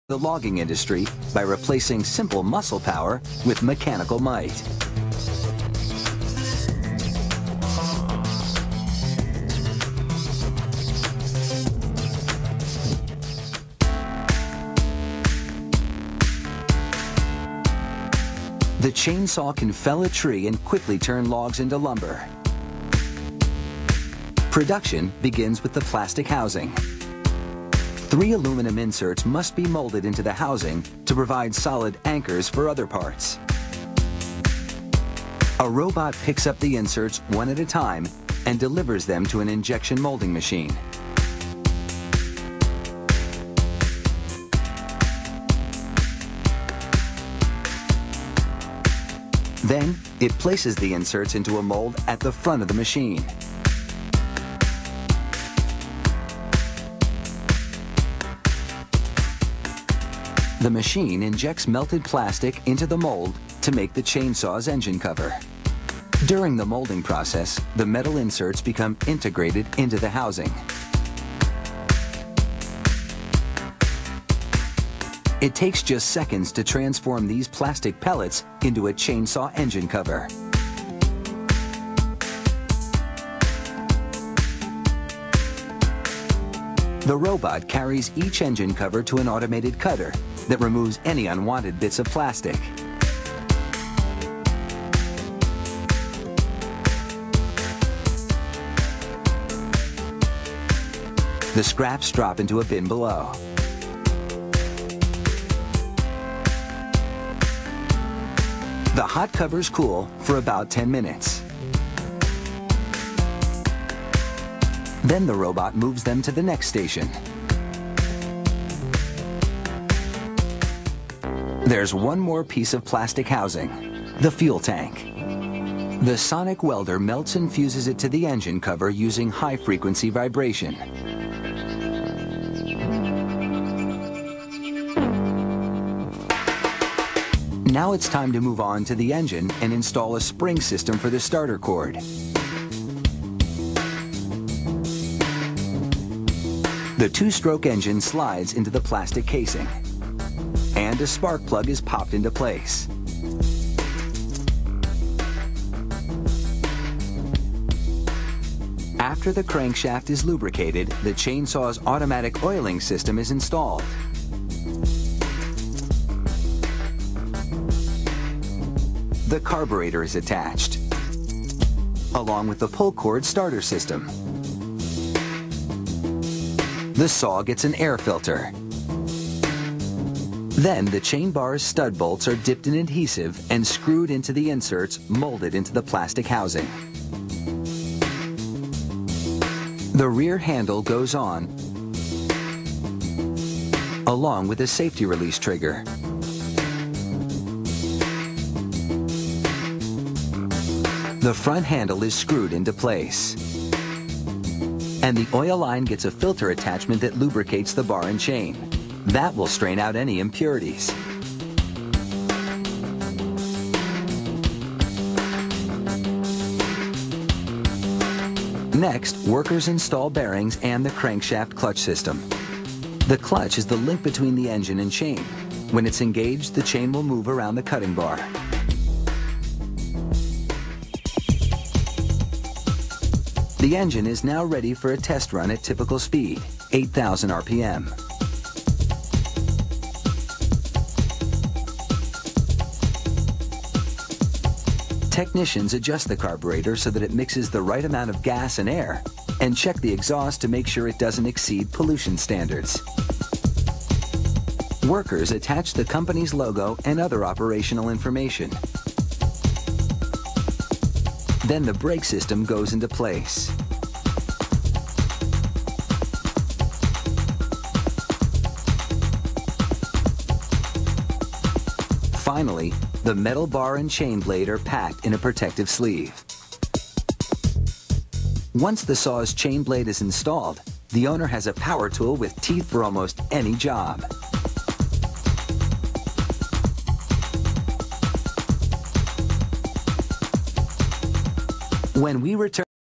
the logging industry by replacing simple muscle power with mechanical might. The chainsaw can fell a tree and quickly turn logs into lumber. Production begins with the plastic housing. 3 aluminum inserts must be molded into the housing to provide solid anchors for other parts. A robot picks up the inserts one at a time and delivers them to an injection molding machine. Then, it places the inserts into a mold at the front of the machine. The machine injects melted plastic into the mold to make the chainsaw's engine cover. During the molding process, the metal inserts become integrated into the housing. It takes just seconds to transform these plastic pellets into a chainsaw engine cover. The robot carries each engine cover to an automated cutter that removes any unwanted bits of plastic. The scraps drop into a bin below. The hot covers cool for about 10 minutes. Then the robot moves them to the next station. There's one more piece of plastic housing, the fuel tank. The sonic welder melts and fuses it to the engine cover using high-frequency vibration. Now it's time to move on to the engine and install a spring system for the starter cord. The 2-stroke engine slides into the plastic casing, and a spark plug is popped into place. After the crankshaft is lubricated, the chainsaw's automatic oiling system is installed. The carburetor is attached, along with the pull cord starter system. The saw gets an air filter. Then the chain bar's stud bolts are dipped in adhesive and screwed into the inserts molded into the plastic housing. The rear handle goes on, along with a safety release trigger. The front handle is screwed into place. And the oil line gets a filter attachment that lubricates the bar and chain. That will strain out any impurities. Next, workers install bearings and the crankshaft clutch system. The clutch is the link between the engine and chain. When it's engaged, the chain will move around the cutting bar. The engine is now ready for a test run at typical speed, 8,000 RPM. Technicians adjust the carburetor so that it mixes the right amount of gas and air, and check the exhaust to make sure it doesn't exceed pollution standards. Workers attach the company's logo and other operational information. Then the brake system goes into place. Finally, the metal bar and chain blade are packed in a protective sleeve. Once the saw's chain blade is installed, the owner has a power tool with teeth for almost any job. When we return